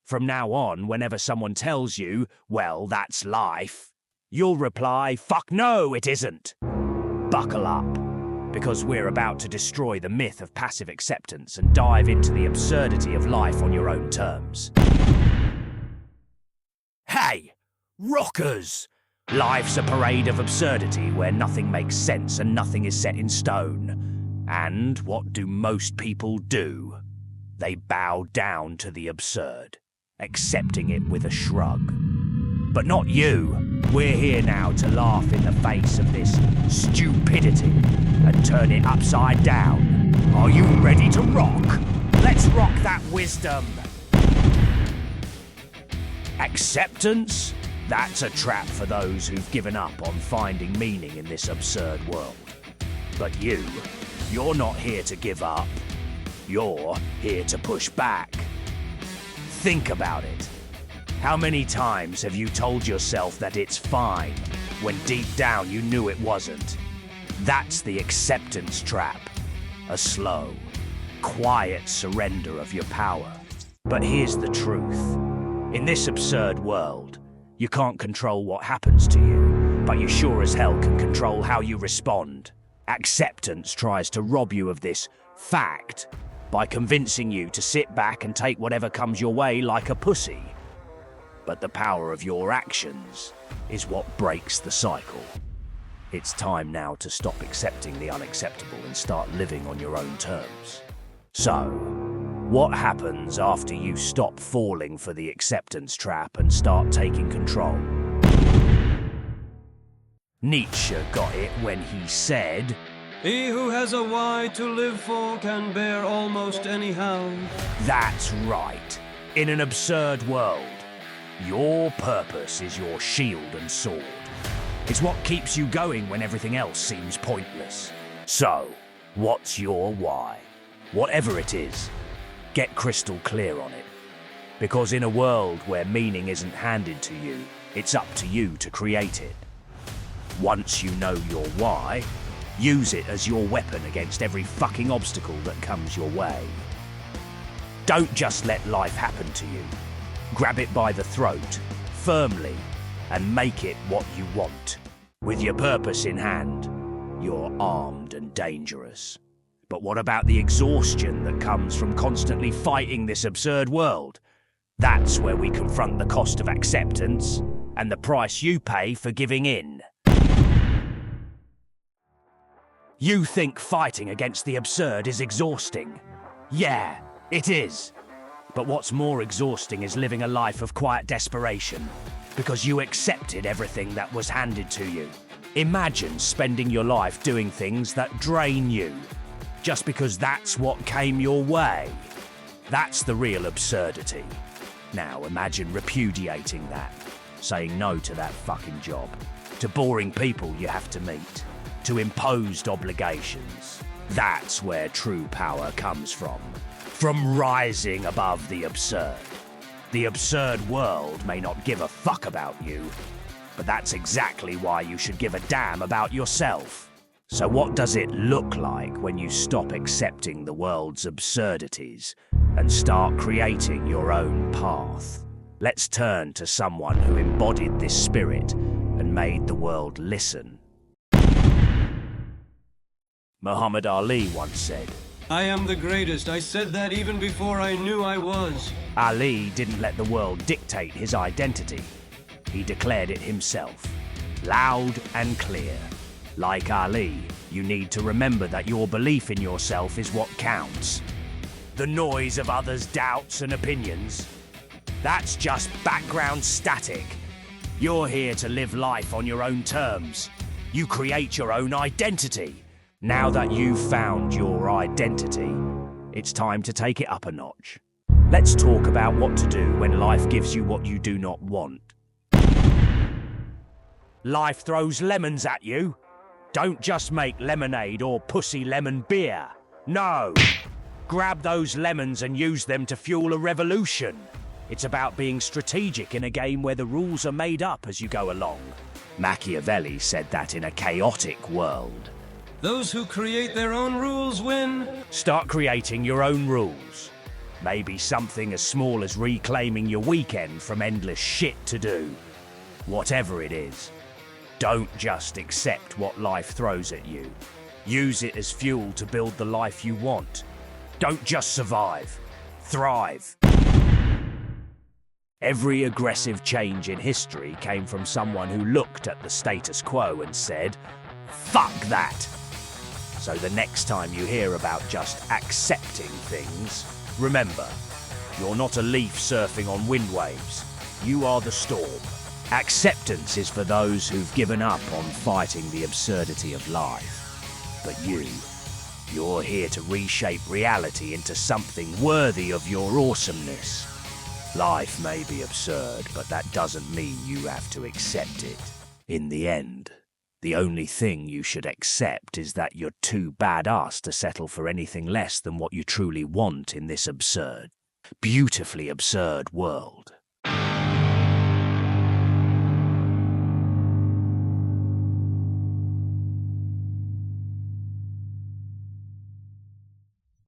From now on, whenever someone tells you, well, that's life, you'll reply, fuck no, it isn't. Buckle up, because we're about to destroy the myth of passive acceptance and dive into the absurdity of life on your own terms. Hey, rockers! Life's a parade of absurdity where nothing makes sense and nothing is set in stone. And what do most people do? They bow down to the absurd, accepting it with a shrug. But not you. We're here now to laugh in the face of this stupidity and turn it upside down. Are you ready to rock? Let's rock that wisdom. Acceptance? That's a trap for those who've given up on finding meaning in this absurd world. But you're not here to give up. You're here to push back. Think about it. How many times have you told yourself that it's fine when deep down you knew it wasn't? That's the acceptance trap. A slow, quiet surrender of your power. But here's the truth. In this absurd world, you can't control what happens to you, but you sure as hell can control how you respond. Acceptance tries to rob you of this fact by convincing you to sit back and take whatever comes your way like a pussy. But the power of your actions is what breaks the cycle. It's time now to stop accepting the unacceptable and start living on your own terms. So, what happens after you stop falling for the acceptance trap and start taking control? Nietzsche got it when he said, "He who has a why to live for can bear almost anyhow." That's right. In an absurd world, your purpose is your shield and sword. It's what keeps you going when everything else seems pointless. So, what's your why? Whatever it is, get crystal clear on it. Because in a world where meaning isn't handed to you, it's up to you to create it. Once you know your why, use it as your weapon against every fucking obstacle that comes your way. Don't just let life happen to you. Grab it by the throat, firmly, and make it what you want. With your purpose in hand, you're armed and dangerous. But what about the exhaustion that comes from constantly fighting this absurd world? That's where we confront the cost of acceptance and the price you pay for giving in. You think fighting against the absurd is exhausting? Yeah, it is. But what's more exhausting is living a life of quiet desperation because you accepted everything that was handed to you. Imagine spending your life doing things that drain you just because that's what came your way. That's the real absurdity. Now imagine repudiating that, saying no to that fucking job, to boring people you have to meet, to imposed obligations. That's where true power comes from rising above the absurd. The absurd world may not give a fuck about you, but that's exactly why you should give a damn about yourself. So what does it look like when you stop accepting the world's absurdities and start creating your own path? Let's turn to someone who embodied this spirit and made the world listen. Muhammad Ali once said, "I am the greatest. I said that even before I knew I was." Ali didn't let the world dictate his identity. He declared it himself, loud and clear. Like Ali, you need to remember that your belief in yourself is what counts. The noise of others' doubts and opinions, that's just background static. You're here to live life on your own terms. You create your own identity. Now that you've found your identity, it's time to take it up a notch. Let's talk about what to do when life gives you what you do not want. Life throws lemons at you. Don't just make lemonade or pussy lemon beer. No! Grab those lemons and use them to fuel a revolution. It's about being strategic in a game where the rules are made up as you go along. Machiavelli said that in a chaotic world. Those who create their own rules win. Start creating your own rules. Maybe something as small as reclaiming your weekend from endless shit to do. Whatever it is, don't just accept what life throws at you. Use it as fuel to build the life you want. Don't just survive, thrive. Every aggressive change in history came from someone who looked at the status quo and said, "Fuck that." So the next time you hear about just accepting things, remember, you're not a leaf surfing on wind waves. You are the storm. Acceptance is for those who've given up on fighting the absurdity of life. But you're here to reshape reality into something worthy of your awesomeness. Life may be absurd, but that doesn't mean you have to accept it. In the end, the only thing you should accept is that you're too badass to settle for anything less than what you truly want in this absurd, beautifully absurd world.